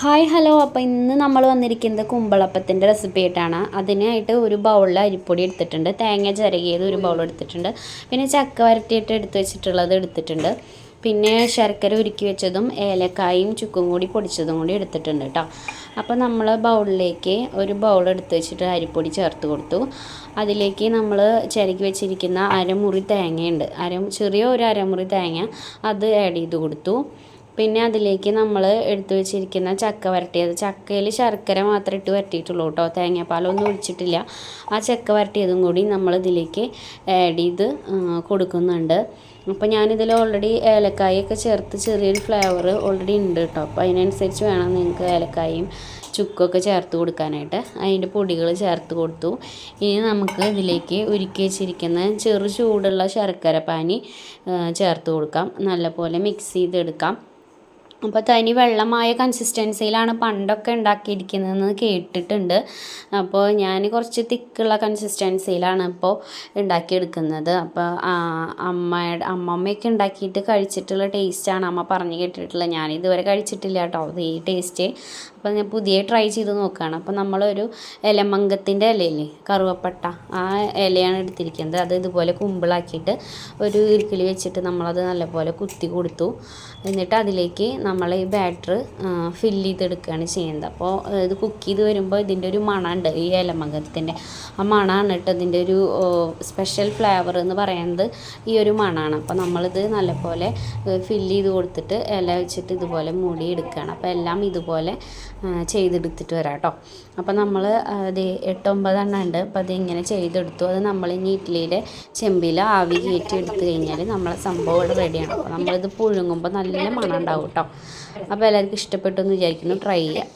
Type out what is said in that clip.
Hi hello അപ്പോൾ ഇന്ന് നമ്മൾ വന്നിരിക്കുന്നത് കുമ്പളപ്പത്തിൻ്റെ റെസിപ്പി ആയിട്ടാണ്. അതിനായിട്ട് ഒരു ബൗളിൽ അരിപ്പൊടി എടുത്തിട്ടുണ്ട്, തേങ്ങ ചിരകിയത് ഒരു ബൗൾ എടുത്തിട്ടുണ്ട്, പിന്നെ ചക്ക വരട്ടിയിട്ട് എടുത്ത് വെച്ചിട്ടുള്ളത് എടുത്തിട്ടുണ്ട്, പിന്നെ ശർക്കര ഉരുക്കി വെച്ചതും ഏലക്കായും ചുക്കും കൂടി പൊടിച്ചതും കൂടി എടുത്തിട്ടുണ്ട് കേട്ടോ. അപ്പോൾ നമ്മൾ ബൗളിലേക്ക് ഒരു ബൗൾ എടുത്ത് വെച്ചിട്ട് അരിപ്പൊടി ചേർത്ത് കൊടുത്തു. അതിലേക്ക് നമ്മൾ ചിരകി വെച്ചിരിക്കുന്ന അരമുറി തേങ്ങയുണ്ട്, ചെറിയ ഒരു അരമുറി തേങ്ങ അത് ആഡ് ചെയ്ത് കൊടുത്തു. പിന്നെ അതിലേക്ക് നമ്മൾ എടുത്തു വെച്ചിരിക്കുന്ന ചക്ക വരട്ടിയത്, ചക്കയിൽ ശർക്കര മാത്രമേ ഇട്ട് വരട്ടിയിട്ടുള്ളൂ കേട്ടോ, തേങ്ങാപ്പാലൊന്നും ഒഴിച്ചിട്ടില്ല. ആ ചക്ക വരട്ടിയതും കൂടി നമ്മൾ ഇതിലേക്ക് ആഡ് ചെയ്ത് കൊടുക്കുന്നുണ്ട്. അപ്പോൾ ഞാനിതിൽ ഓൾറെഡി ഏലക്കായൊക്കെ ചേർത്ത് ചെറിയൊരു ഫ്ലേവർ ഓൾറെഡി ഉണ്ട് കേട്ടോ. അപ്പോൾ അതിനനുസരിച്ച് വേണം നിങ്ങൾക്ക് ഏലക്കായും ചുക്കൊക്കെ ചേർത്ത് കൊടുക്കാനായിട്ട്. അതിൻ്റെ പൊടികൾ ചേർത്ത് കൊടുത്തു. ഇനി നമുക്ക് ഇതിലേക്ക് ഉരുക്കി വെച്ചിരിക്കുന്ന ചെറു ചൂടുള്ള ശർക്കര പാനി ചേർത്ത് കൊടുക്കാം. നല്ലപോലെ മിക്സ് ചെയ്തെടുക്കാം. അപ്പോൾ തനി വെള്ളമായ കൺസിസ്റ്റൻസിയിലാണ് പണ്ടൊക്കെ ഉണ്ടാക്കിയിരിക്കുന്നതെന്ന് കേട്ടിട്ടുണ്ട്. അപ്പോൾ ഞാൻ കുറച്ച് തിക്കുള്ള കൺസിസ്റ്റൻസിയിലാണ് ഇപ്പോൾ ഉണ്ടാക്കിയെടുക്കുന്നത്. അപ്പോൾ അമ്മമ്മയൊക്കെ ഉണ്ടാക്കിയിട്ട് കഴിച്ചിട്ടുള്ള ടേസ്റ്റാണ് അമ്മ പറഞ്ഞു കേട്ടിട്ടുള്ളത്. ഞാനിതുവരെ കഴിച്ചിട്ടില്ല കേട്ടോ ഈ ടേസ്റ്റ്. അപ്പോൾ ഞാൻ പുതിയ ട്രൈ ചെയ്ത് നോക്കുകയാണ്. അപ്പോൾ നമ്മളൊരു ഇലമങ്കത്തിൻ്റെ ഇലയില്ലേ, കറുവപ്പട്ട, ആ ഇലയാണ് എടുത്തിരിക്കുന്നത്. അത് ഇതുപോലെ കുമ്പിളാക്കിയിട്ട് ഒരു ഇരിക്കിൽ വെച്ചിട്ട് നമ്മളത് നല്ലപോലെ കുത്തി കൊടുത്തു. എന്നിട്ട് അതിലേക്ക് നമ്മൾ ഈ ബാറ്റർ ഫില്ല് ചെയ്തെടുക്കുകയാണ് ചെയ്യുന്നത്. അപ്പോൾ ഇത് കുക്ക് ചെയ്ത് വരുമ്പോൾ ഇതിൻ്റെ ഒരു മണമുണ്ട്, ഈ ഇലമങ്കത്തിൻ്റെ ആ മണമാണ് കേട്ടോ ഇതിൻ്റെ ഒരു സ്പെഷ്യൽ ഫ്ലേവർ എന്ന് പറയുന്നത്, ഈ ഒരു മണമാണ്. അപ്പോൾ നമ്മളിത് നല്ലപോലെ ഫില്ല് ചെയ്ത് കൊടുത്തിട്ട് ഇല വെച്ചിട്ട് ഇതുപോലെ മൂടി എടുക്കുകയാണ്. അപ്പോൾ എല്ലാം ഇതുപോലെ ചെയ്തെടുത്തിട്ട് വരാം കേട്ടോ. അപ്പോൾ നമ്മൾ അത് 8-9 എണ്ണം ഉണ്ട്. അപ്പോൾ അതിങ്ങനെ ചെയ്തെടുത്തു. അത് നമ്മൾ ഇനി ഇഡ്ഡലിയിലെ ചെമ്പിൽ ആവി കയറ്റി എടുത്തു കഴിഞ്ഞാൽ നമ്മളെ സംഭവം ഇവിടെ റെഡിയാണ്. അപ്പോൾ നമ്മളിത് പുഴുങ്ങുമ്പോൾ നല്ല മണം ഉണ്ടാവും കേട്ടോ. അപ്പോൾ എല്ലാവർക്കും ഇഷ്ടപ്പെട്ടു എന്ന് വിചാരിക്കുന്നു. ട്രൈ ചെയ്യാം.